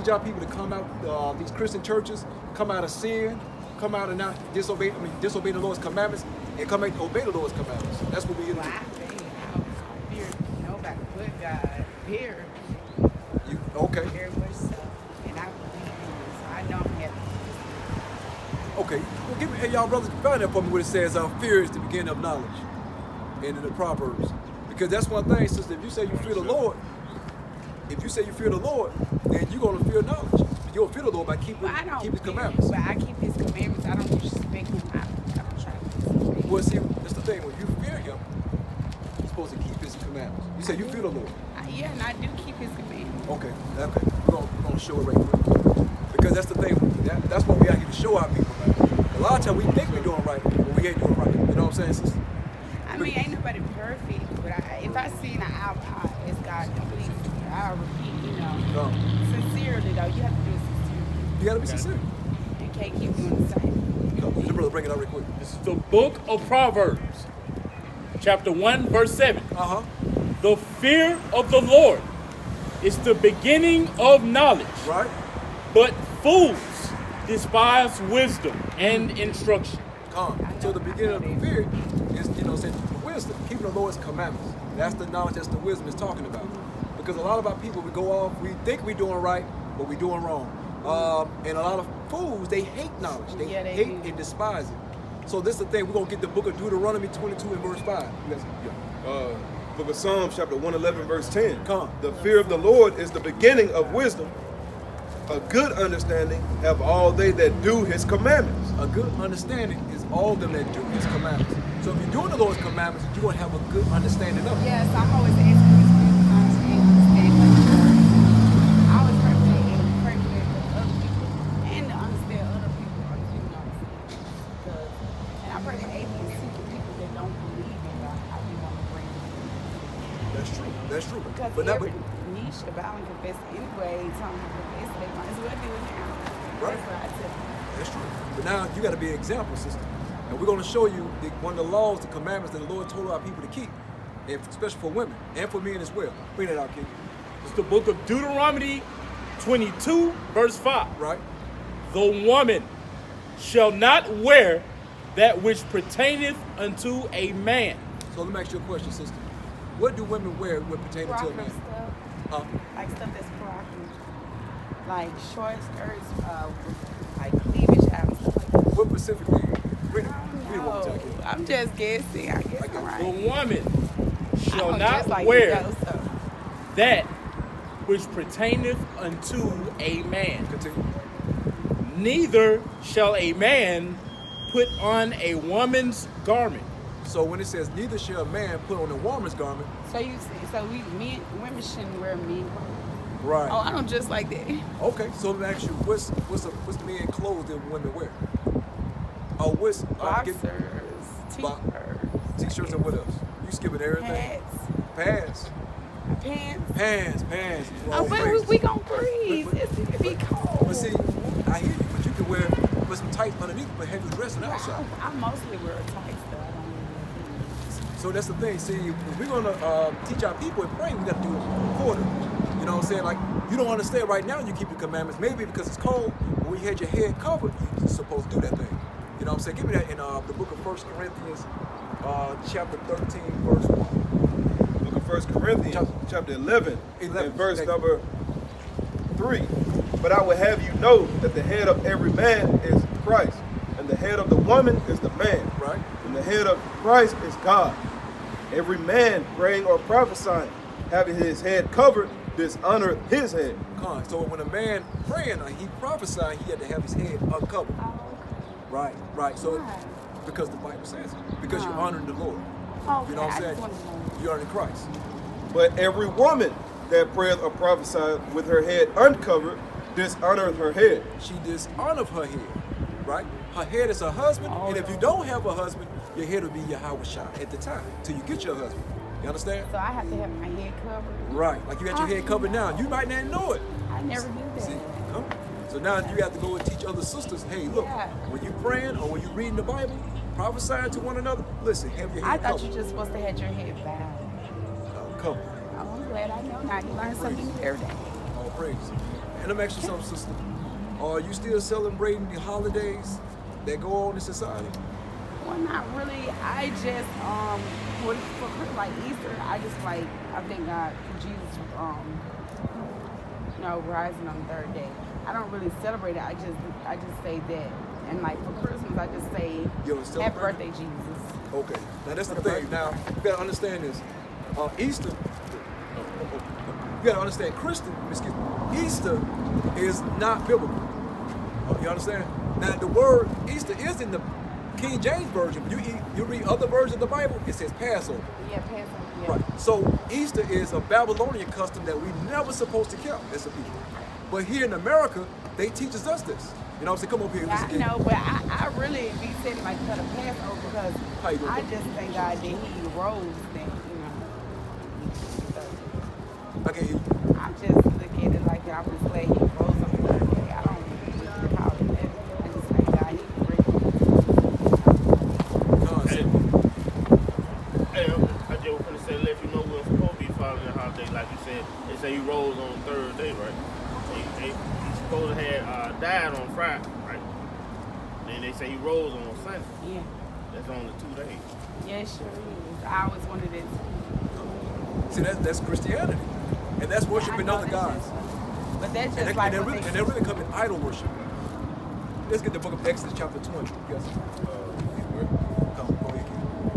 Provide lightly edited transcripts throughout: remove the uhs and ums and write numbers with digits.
teach our people to come out these Christian churches, come out of sin, come out and not disobey the Lord's commandments, and come out to obey the Lord's commandments. That's what we here to do. I fear nobody but God. Period. Okay. Very much so. And I believe in this. So I know I'm happy. Okay. Well, give me, hey, y'all brothers, find that for me where it says, fear is the beginning of knowledge. And in the Proverbs. Because that's one thing, sister, if you say you fear the Lord, then you're going to fear knowledge. You'll fear the Lord by keeping His commandments. But I keep His commandments. I don't disrespect Him. I don't try to disrespect Him. Well, see, that's the thing. When you fear Him, you're supposed to keep His commandments. You say you fear the Lord. Yeah, and I do keep His commandments. Okay. We're going to show it right quick. Because that's the thing. That's what we out here to show our people, man. A lot of times we think we're doing right, but we ain't doing right. You know what I'm saying, sister? I mean, ain't nobody perfect, but if I see an eye, it's God complete. I'll repeat, sincerely though. You have to do it sincerely. You got to be sincere. You can't keep doing the same. Your brother, bring it out real quick. This is the book of Proverbs, chapter 1, verse 7. The fear of the Lord is the beginning of knowledge. Right. But fools despise wisdom and instruction. So the beginning of the fear is, saying the wisdom, keeping the Lord's commandments. That's the knowledge, that's the wisdom it's talking about. Because a lot of our people, we go off, we think we're doing right, but we're doing wrong. And a lot of fools, they hate knowledge. They hate and despise it. So this is the thing, we're going to get the book of Deuteronomy 22 and verse 5. Book of Psalms, chapter 111, verse 10. The fear of the Lord is the beginning of wisdom. A good understanding have all they that do His commandments. A good understanding is all them that do His commandments. So if you're doing the Lord's commandments, you're going to have a good understanding of it. Yes, I'm always asking this question. Understand like the word. I always pray for other people and to understand other people. And I pray that atheists see the people that don't believe in God. I do want to bring them. That's true. Because but every niche about and confess anyway, something to confess, they might as well do it now. Right. That's what I tell them. That's true. But now you got to be an example, sister. And we're going to show you one of the laws, the commandments that the Lord told our people to keep, and especially for women and for men as well. Bring that out, kid. It's the book of Deuteronomy 22, verse 5. Right. The woman shall not wear that which pertaineth unto a man. So let me ask you a question, sister. What do women wear when pertaining to a man? Stuff. Like stuff that's provocative. Like short skirts, like cleavage out and stuff like that. What specifically? I'm just guessing. I guess I'm right. The woman shall not wear that which pertaineth unto a man. Continue. Neither shall a man put on a woman's garment. So when it says neither shall a man put on a woman's garment. So women shouldn't wear men clothes. Right. Oh, I don't just like that. Okay, so let me ask you, what's men clothes that women wear? What's boxers, t-shirts, and what else? You skipping everything? Pants. Oh, but we gonna freeze. It's gonna be cold. But see, I hear you, but you can wear some tights underneath, but have you dressing outside. I mostly wear tights though. I don't wear. So that's the thing. See, if we're gonna teach our people and pray, we got to do it quarter. You know what I'm saying? Like, you don't understand right now you keep the commandments. Maybe because it's cold, but when you had your head covered, you're supposed to do that thing. You know what I'm saying? Give me that in the book of 1 Corinthians, chapter 13, verse 1. Book of 1 Corinthians, chapter 11 and verse number 3. But I would have you know that the head of every man is Christ, and the head of the woman is the man. Right. And the head of Christ is God. Every man praying or prophesying, having his head covered, dishonor his head. So when a man praying, he prophesying, he had to have his head uncovered. Right. So because the Bible says it. Because you're honoring the Lord. You know what I'm saying? You're honoring Christ. But every woman that prayeth or prophesieth with her head uncovered dishonoreth her head. She dishonoreth her head. Right? Her head is her husband, and if you don't have a husband, your head will be Yahweh Shai at the time till you get your husband. You understand? So I have to have my head covered. Right. Like you got your head covered now. You might not know it. I never knew that. See? So now you have to go and teach other sisters, hey, look, when you're praying or when you're reading the Bible, prophesying to one another, listen, have your head covered. I thought you just supposed to have your head bowed. Covered. Oh, I'm glad I know now. You learn something new every day. All praise. And let me ask you something, sister. Are you still celebrating the holidays that go on in society? Well, not really. I just for like Easter, I thank God for Jesus rising on the third day. I don't really celebrate it. I just say that. And like for Christmas, I just say happy birthday, Jesus. Okay. Now that's the thing. Now you gotta understand this. Easter. You gotta understand Easter is not biblical. You understand? Now the word Easter is in the King James Version, but you read other versions of the Bible, it says Passover. Yeah, Passover. Yeah. Right. So Easter is a Babylonian custom that we never supposed to keep as a people. But here in America, they teaches us this. You know what I'm saying? Come over here. I know, but I really be saying like for the Passover because I just thank God that He rose. Then I can't hear you. I just look at it like I'm just glad He rose on the third day. I don't really call it that. I just thank God He raised. Hey, I just want to say, let you know we're supposed to be following the holiday. Like you said, they say He rose on the third day, right? He's supposed to have died on Friday, right? Then they say He rose on Sunday. Yeah. That's only 2 days. Yeah, it sure is. I always wanted it. See, that's Christianity. And that's worshiping other gods. But that's just and they really come in idol worship. Let's get the book of Exodus chapter 20. Yes.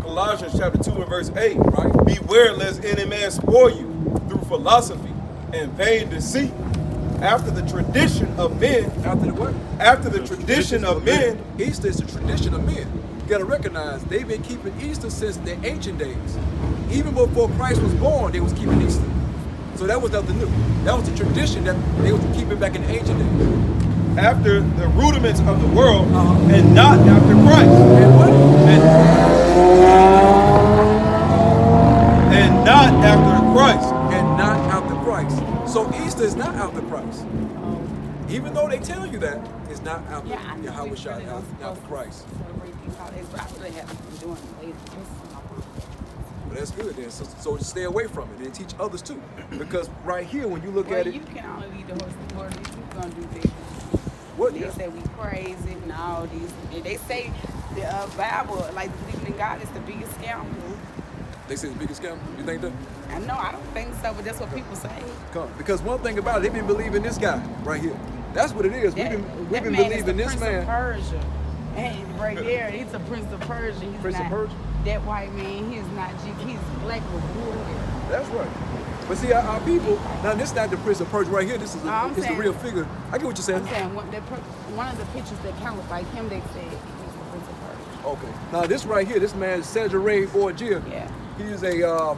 Colossians chapter 2 and verse 8. Right? Beware lest any man spoil you through philosophy and vain deceit, after the tradition of men. After the what? After the tradition of men. Easter is the tradition of men. You gotta recognize they've been keeping Easter since the ancient days. Even before Christ was born, they was keeping Easter. So that was nothing new. That was the tradition that they was keeping back in the ancient days. After the rudiments of the world, and not after Christ. And what? And not after Christ. And not after Christ. So Easter is not after Christ. Even though they tell you that, it's not after Yahweh Shai, after Christ. But that's good then. So stay away from it and teach others too. Because right here, when you look at it, you can only lead the horse to water. You're gonna do things. What? They say we praise it and all these. And they say the Bible, like believing in God, is the biggest scam. They say the biggest scam. You think that? I know. I don't think so, but that's what people say. Because one thing about it, they've been believing this guy right here. That's what it is. We've been believing this man. Of Persia. And right there, he's a prince of Persia. He's Prince of Persia? That white man, he's not he's black with blue hair. That's right. But see, our people, now this is not the Prince of Persia right here. This is the real figure. I get what you're saying. I'm saying one of the pictures that count was like him, they said he was the Prince of Persia. Okay. Now this right here, this man is Cesare Borgia. Yeah. He's a, you know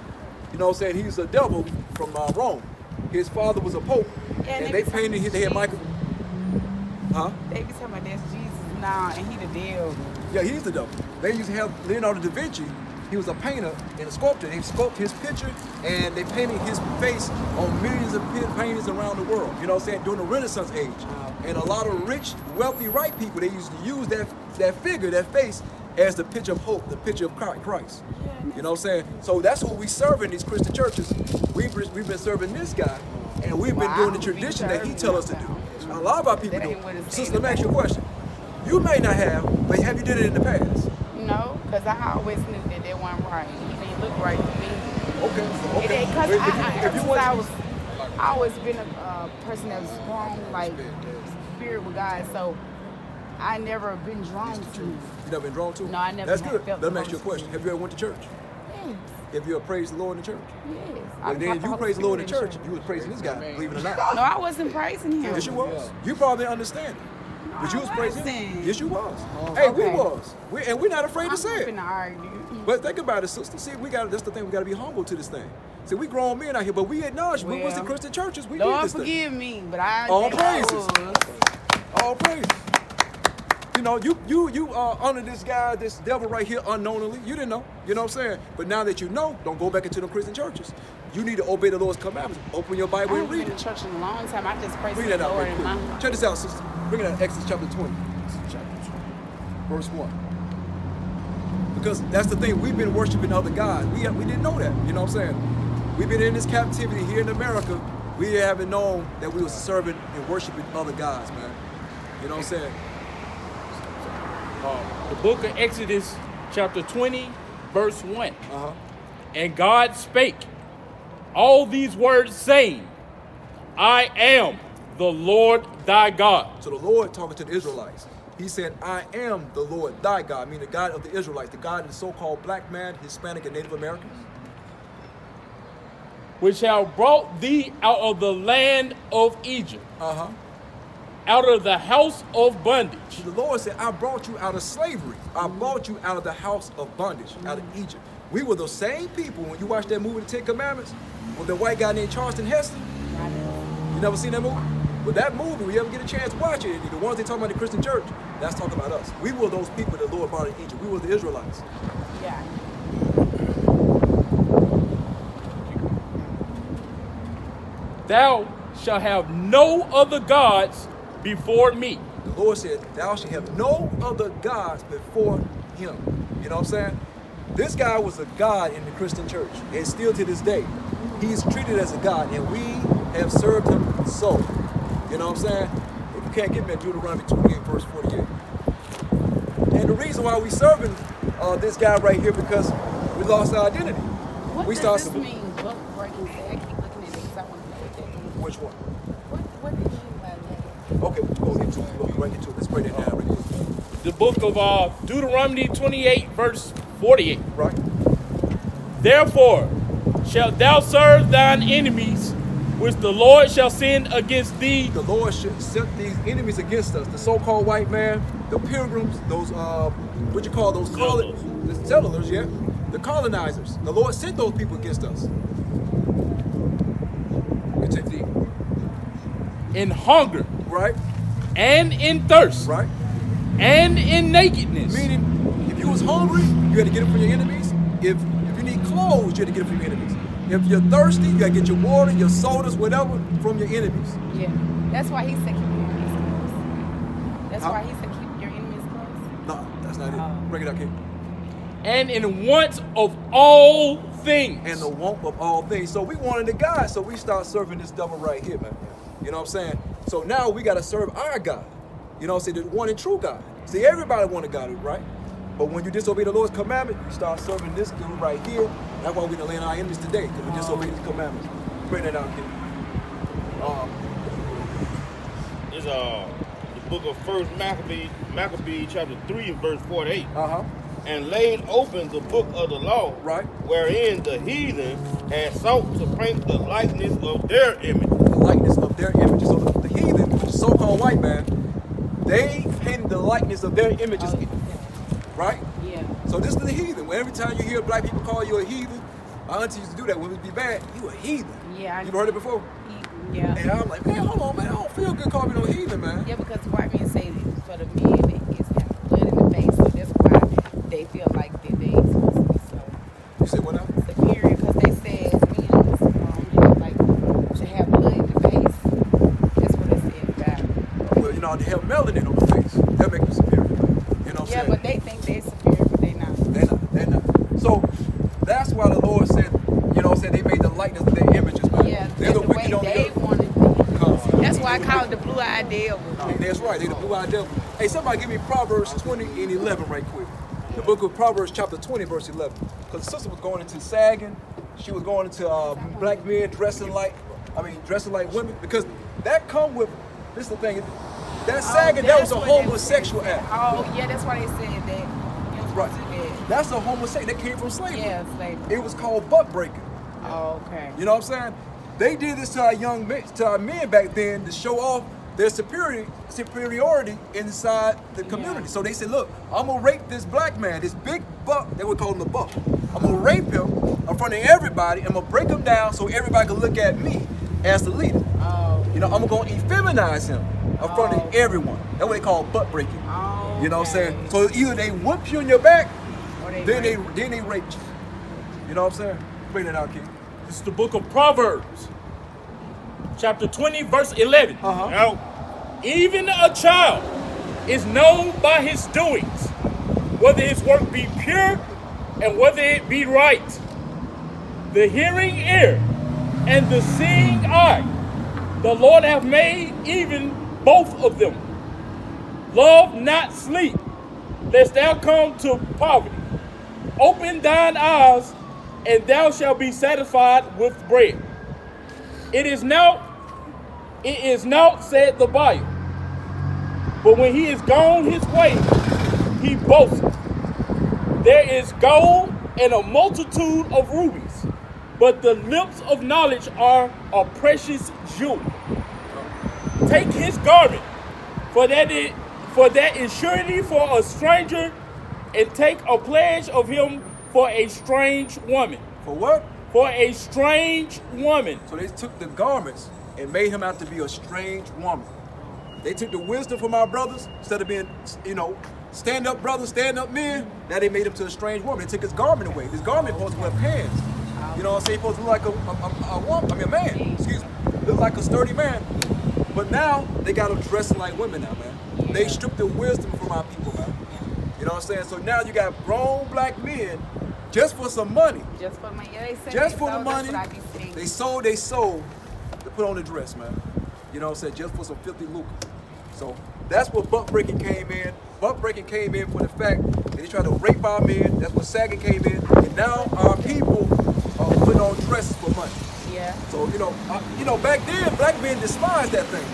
what I'm saying, he's a devil from Rome. His father was a pope. Yeah, and they painted his head Michael. Huh? They be talking about that's Jesus now, and he the devil. Yeah, he's the devil. They used to have Leonardo da Vinci. He was a painter and a sculptor. They sculpted his picture and they painted his face on millions of paintings around the world. You know what I'm saying? During the Renaissance age. And a lot of rich, wealthy, right people, they used to use that figure, that face, as the picture of hope, the picture of Christ. You know what I'm saying? So that's who we serve in these Christian churches. We've been serving this guy, and we've been doing the tradition that he tells us to do. A lot of our people do. Sister, let me ask you a question. You may not have, but have you did it in the past? No, because I always knew that they weren't right. He didn't look right to me. Okay. Because I always been a person that was strong, like, spirit with God, so I never been drawn to. You never been drawn to? No, I never. That's good. Let me ask you a question. Have you ever went to church? Yes. Have you ever praised the Lord in the church? Yes. Well, then if you praise the Lord in church, you was praising this guy, believe it or not. No, I wasn't praising him. Yes, you was. You probably didn't understand it. But you was praising him. Yes, you was. Hey, Okay. we was. And we're not afraid to say I'm it. finna argue. But think about it, sister. See, that's the thing. We got to be humble to this thing. See, we grown men out here, but we acknowledge we was in Christian churches. We did Lord this thing. forgive me, but I All think I praises. was. All praises. You know, you are under this guy, this devil right here unknowingly. You didn't know. You know what I'm saying? But now that you know, don't go back into the Christian churches. You need to obey the Lord's commandments. Open your Bible and read I've been it. in church in a long time. I just praise Bring the that out Lord right in my quick. heart. Check this out, sister. Bring it out, Exodus chapter 20. Verse 1. Because that's the thing, we've been worshiping other gods. We didn't know that, you know what I'm saying? We've been in this captivity here in America We haven't known that we was serving and worshiping other gods, man. You know what I'm saying? The book of Exodus, chapter 20, verse 1. And God spake all these words, saying, I am the Lord thy God. So the Lord talking to the Israelites. He said, I am the Lord thy God, meaning the God of the Israelites, the God of the so-called black man, Hispanic, and Native Americans. Which have brought thee out of the land of Egypt. Out of the house of bondage. The Lord said, I brought you out of slavery. I brought you out of the house of bondage, out of Egypt. We were the same people. When you watch that movie, The Ten Commandments, with the white guy named Charleston Heston. You never seen that movie? But that movie, when you ever get a chance to watch it, the ones they talk about the Christian church, that's talking about us. We were those people that the Lord brought in Egypt. We were the Israelites. Yeah. Thou shalt have no other gods before me. The Lord said, thou shalt have no other gods before him. You know what I'm saying? This guy was a god in the Christian church, and still to this day, he's treated as a god, and we have served him so. You know what I'm saying? If you can't get me at Deuteronomy 28, verse 48. And the reason why we serving this guy right here, because we lost our identity. What does this mean, book breaking? I keep looking at it because I want to know what that means. Which one? What do you mean by that? Okay, we'll go into it. We'll go right into it. Let's break that down real quick. The book of Deuteronomy 28, verse 48. Right. Therefore shalt thou serve thine enemies, which the Lord shall send against thee. The Lord should set these enemies against us. The so-called white man, the pilgrims, those, what you call those? The settlers, yeah. The colonizers. The Lord sent those people against us. In hunger. Right. And in thirst. Right. And in nakedness. Meaning, if you was hungry, you had to get it from your enemies. If you need clothes, you had to get it from your enemies. If you're thirsty, you gotta get your water, your sodas, whatever, from your enemies. Yeah. That's why he said keep your enemies close. That's why he said keep your enemies close. No, that's not it. Break it out, King. And in want of all things. And the want of all things. So we wanted a God, so we start serving this devil right here, man. You know what I'm saying? So now we gotta serve our God. You know what I'm saying? The one and true God. See, everybody want a God, right? But when you disobey the Lord's commandment, you start serving this dude right here. That's why we're gonna land our enemies today, because we disobey his commandments. Bring that out, kid. It's the book of First Maccabee, chapter 3, and verse 48. And laid open the book of the law, right, wherein the heathen had sought to paint the likeness of their image. The likeness of their images. So the heathen, the so-called white man, they painted the likeness of their images. Right? Yeah. So this is the heathen. Where every time you hear black people call you a heathen, my auntie used to do that when it would be bad. You a heathen. Yeah. You've heard it before? Yeah. And I'm like, man, hold on, man. I don't feel good calling me no heathen, man. Yeah, because white men say that for the men, it's have blood in the face, so that's why they feel like that they ain't supposed to be so. You said what now? Superior, because they say as men, have, like, should have blood in the face. That's what they said about. Well, you know, they have melanin on the face. That makes them superior. You know what I'm saying? Yeah, but they think they're superior, but they're not. They're not. So that's why the Lord said, you know what I'm saying, they made the likeness of their images, man. Yeah, they're the way wicked on the they earth. wanted to. That's why I call it the blue-eyed devil. That's right, they're the blue-eyed devil. Hey, somebody give me Proverbs 20 and 11 right quick. The book of Proverbs chapter 20, verse 11. Because the sister was going into sagging. She was going into black men dressing like women. Because that come with, this is the thing, that sagging, that was a homosexual act. Oh, yeah, that's why they said that. Right. That's a homosexual, that came from slavery. Yeah, slavery. It was called butt breaking. Oh, okay. You know what I'm saying? They did this to our young men, to our men back then, to show off their superiority inside the community. Yeah. So they said, look, I'm gonna rape this black man, this big buck, they would call him the buck. I'm gonna rape him in front of everybody, and I'm gonna break him down so everybody can look at me as the leader. Oh. You know, I'm gonna effeminize him in front of everyone. That's what they call butt breaking. Oh, you know what I'm saying? So either they whoop you in your back, or then they raped you. You know what I'm saying? Bring that out, King. This is the book of Proverbs, chapter 20, verse 11. Now, even a child is known by his doings, whether his work be pure and whether it be right. The hearing ear and the seeing eye The Lord hath made even both of them. Love not sleep, lest thou come to poverty. Open thine eyes, and thou shalt be satisfied with bread. It is not, said the buyer. But when he is gone his way, he boasteth. There is gold and a multitude of rubies, but the lips of knowledge are a precious jewel. Take his garment, for that is surety for a stranger, and take a pledge of him for a strange woman. For what? For a strange woman. So they took the garments and made him out to be a strange woman. They took the wisdom from our brothers, instead of being, stand up brothers, stand up men, now they made him to a strange woman. They took his garment away. His garment was supposed to wear pants. You know what I'm saying? He's supposed to look like a woman, a man, excuse me. Look like a sturdy man. But now, they got them dressing like women now, man. They stripped the wisdom from our people, man. You know what I'm saying? So now you got grown black men just for some money. Just for the money. Yeah, they said Just for the money. That's what I be seeing. They sold to put on the dress, man. You know what I'm saying? Just for some filthy lucre. So that's what buck breaking came in. Buck breaking came in for the fact that they tried to rape our men. That's what sagging came in. And now our people are putting on dresses for money. Yeah. So, back then, black men despised that thing.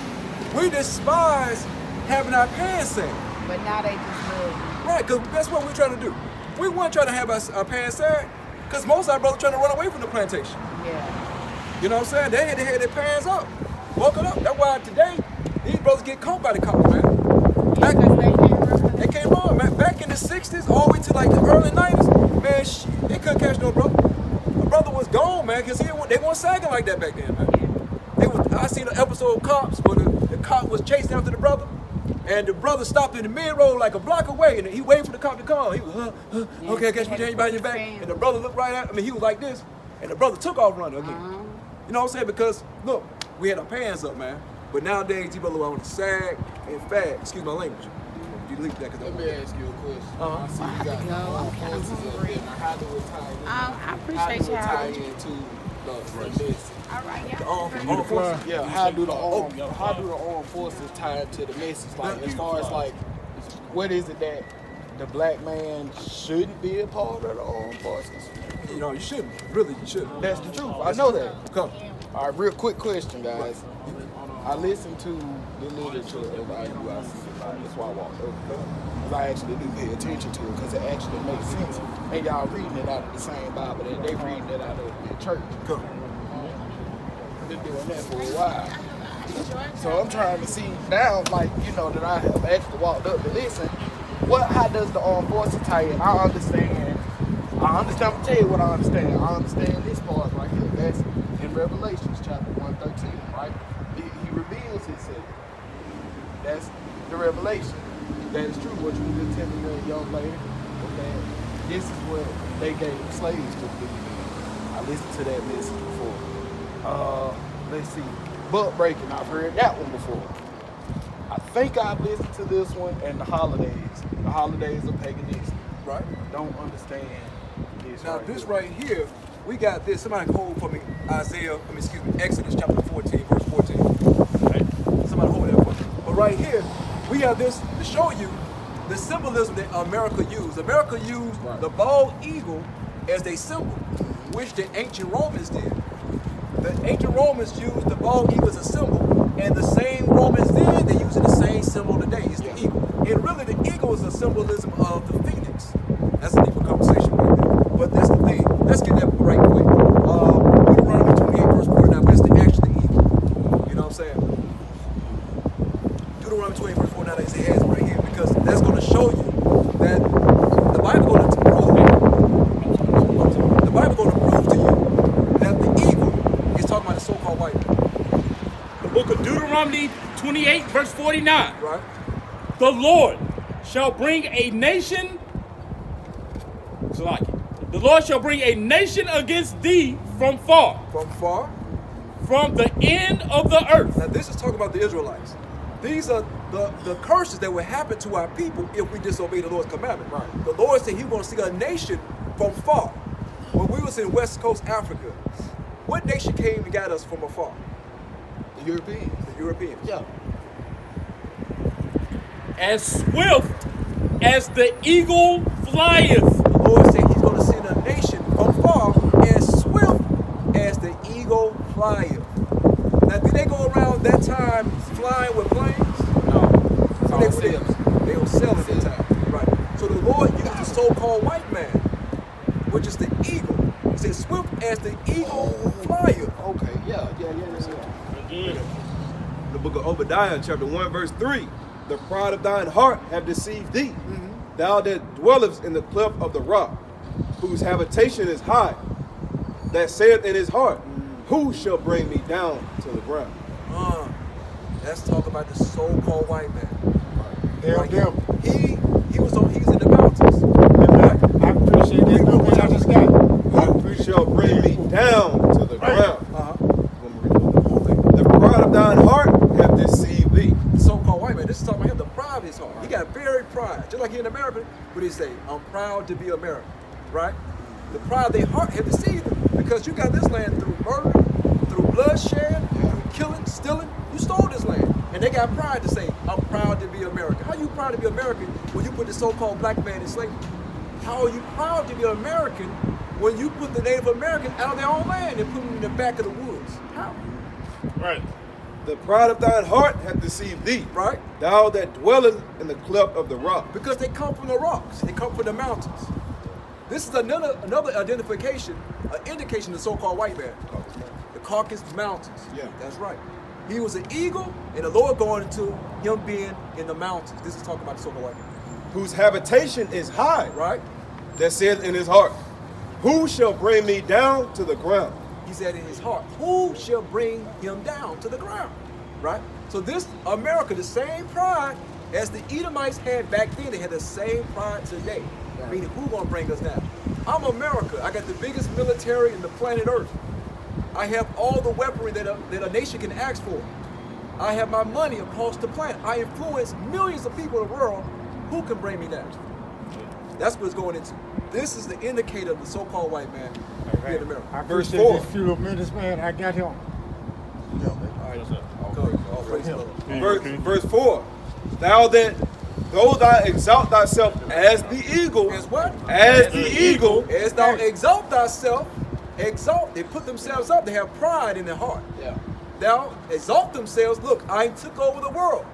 We despise having our pants sagged. But now they just love. Right, because that's what we're trying to do. We weren't trying to have our pants sagged, because most of our brothers trying to run away from the plantation. Yeah. You know what I'm saying? They had to have their pants up, walking up. That's why today, these brothers get caught by the cops, man. They can't run, man. Back in the 60s, all the way to like the early 90s, man, they couldn't catch no brother. A brother was gone, man, because they weren't sagging like that back then, man. I seen an episode of Cops where the cop was chasing after the brother, and the brother stopped in the mid-road like a block away, and he waited for the cop to come. He was, okay, I guess we change by your back. And the brother looked right at he was like this, and the brother took off running again. You know what I'm saying? Because, look, we had our pants up, man. But nowadays, these brothers want to sag and fag. Excuse my language. You delete that. Let me ask you a question. I see you got the armed forces up there. Now, how do it tie in? I appreciate you. How do it tie into the message? All right, yeah. The armed forces? Yeah, how do the armed forces tie into the message? Like, as far as like, what is it that the black man shouldn't be a part of the armed forces? You shouldn't. Really, you shouldn't. That's the truth. I know that. Come. All right, real quick question, guys. I listened to the literature of I.O.I. That's why I walked over. Because I actually do pay attention to it, because it actually makes sense. And y'all reading it out of the same Bible that they reading it out of the church. Come. Been doing that for a while. So I'm trying to see now, like, that I have actually walked up to listen. How does the armed forces tie in? I understand. I'm going to tell you what I understand. I understand this part right here. That's in Revelations chapter 113, right? He reveals himself. That's the revelation. That is true. What you were just telling me, young lady, that this is what they gave slaves to do. I listened to that message before. Let's see. Butt breaking. I've heard that one before. I think I've listened to this one and the holidays. The holidays of paganism. Right. Don't understand this. Now, this right here, we got this. Somebody hold for me Exodus chapter 14, verse 14. Right? Somebody hold that for me. But right here, we have this to show you the symbolism that America used. America used the bald eagle as their symbol, which the ancient Romans did. The ancient Romans used the bald eagle as a symbol, and the same Romans did, they using the same symbol today. It's the eagle. And really, the eagle is a symbolism of the phoenix. That's a deeper conversation right there. But that's the thing. Let's get that right quick. Deuteronomy 28, verse 49, where's the actual eagle? You know what I'm saying? Deuteronomy 28, verse 49, it has it right here, because that's going to show you that the Bible going to prove to you that the eagle is talking about the so-called white man. The book of Deuteronomy 28, verse 49. Right? The Lord shall bring a nation. The Lord shall bring a nation against thee from far. From far? From the end of the earth. Now this is talking about the Israelites. These are the curses that would happen to our people if we disobey the Lord's commandment. Right. The Lord said He want to see a nation from far. When we was in West Coast Africa, what nation came and got us from afar? The Europeans. The Europeans. Yeah. As swift as the eagle flieth. The Lord said he's going to send a nation from far as swift as the eagle flieth. Now, did they go around that time flying with planes? No. So they were sailing at that time. Right. So the Lord used the so-called white man, which is the eagle. He said, swift as the eagle flieth. Okay, yeah. Again, The book of Obadiah, chapter 1, verse 3. The pride of thine heart have deceived thee. Thou that dwellest in the cleft of the rock, whose habitation is high, that saith in his heart, who shall bring me down to the ground? That's talking about the so-called white man. Them. He's in the mountains. I appreciate this good one I just got. Who shall bring me down to the ground? The pride of thine heart have deceived thee. The so-called white man. This is talking about him, the pride of his heart. He got very pride. Just like here in America, what do he say? I'm proud to be American. Right? The pride of their heart have deceived them. Because you got this land through murder, through bloodshed, through killing, stealing. You stole this land. And they got pride to say, I'm proud to be American. How are you proud to be American when you put the so-called black man in slavery? How are you proud to be American when you put the Native American out of their own land and put them in the back of the woods? How? right. The pride of thine heart hath deceived thee. Right? Thou that dwellest in the cleft of the rock. Because they come from the rocks. They come from the mountains. This is another identification, an indication of the so-called white man. The Caucasus Mountains. Yeah. That's right. He was an eagle, and the Lord going into him being in the mountains. This is talking about the so-called white man. Whose habitation is high. Right? That saith in his heart, who shall bring me down to the ground? He said in his heart, who shall bring him down to the ground? Right? So this America, the same pride as the Edomites had back then, they had the same pride today. Right. Meaning, who gonna bring us down? I'm America. I got the biggest military in the planet Earth. I have all the weaponry that a nation can ask for. I have my money across the planet. I influence millions of people in the world. Who can bring me down? That's what it's going into. This is the indicator of the so-called white man here in America. I Verse appreciate 4. this few minutes, man. I got him. Verse 4. Thou that, though thou exalt thyself as the eagle. As what? As the eagle. As thou exalt thyself, exalt. They put themselves up. They have pride in their heart. Yeah. Thou exalt themselves. Look, I took over the world.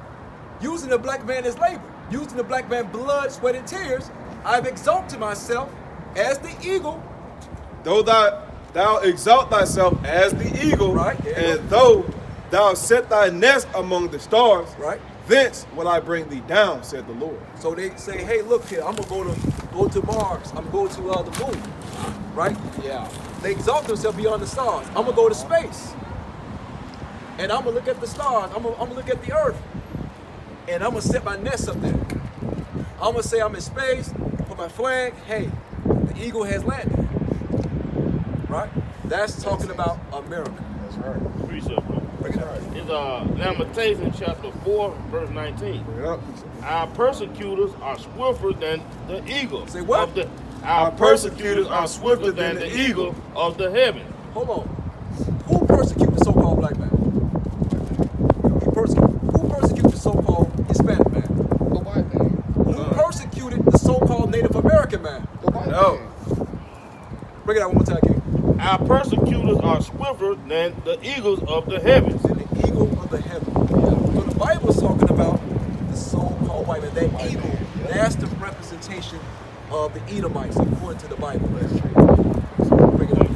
Using the black man as labor. Using the black man blood, sweat, and tears. I've exalted myself as the eagle. Though thou exalt thyself as the eagle. Right. And though thou set thy nest among the stars. Right. Thence will I bring thee down, said the Lord. So they say, hey, look here, I'm gonna go to Mars. I'm gonna go to the moon. Right? Yeah. They exalt themselves beyond the stars. I'm gonna go to space. And I'm gonna look at the stars. I'm gonna look at the earth. And I'm gonna set my nest up there. I'm gonna say I'm in space, put my flag, hey, the eagle has landed. Right? That's talking about America. That's right. Precept, bro. Bring it up. It's Lamentations chapter 4, verse 19. Bring it up. Our persecutors are swifter than the eagle. Say what? Our persecutors are swifter than the eagle of the heaven. Hold on. Who persecuted the so-called black man? Who persecuted the so-called Hispanic man? The white man. Who persecuted the so-called Native American man? The white No. man. Bring it out one more time, King. Our persecutors are swifter than the eagles of the heavens. The eagle of the heaven. So the Bible is talking about the so-called white man, that eagle. That's the representation of the Edomites according to the Bible. Bring it up.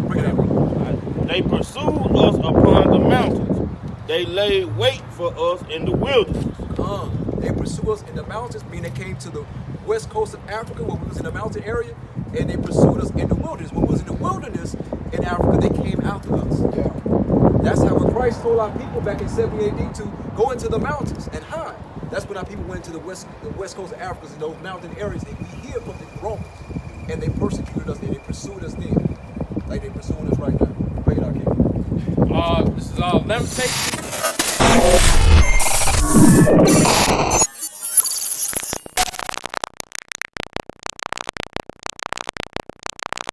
Bring it up. They pursued us upon the mountains. They laid wait for us in the wilderness. They pursued us in the mountains, meaning they came to the west coast of Africa when we was in the mountain area, and they pursued us in the wilderness. When we was in the wilderness in Africa, they came after us. Yeah. That's how when Christ told our people back in 70 AD to go into the mountains and hide. That's when our people went to the west coast of Africa, in those mountain areas, and we hear from the Romans. And they persecuted us and they pursued us then. Like they pursuing us right now. Bring it out, King. This is Lamentations.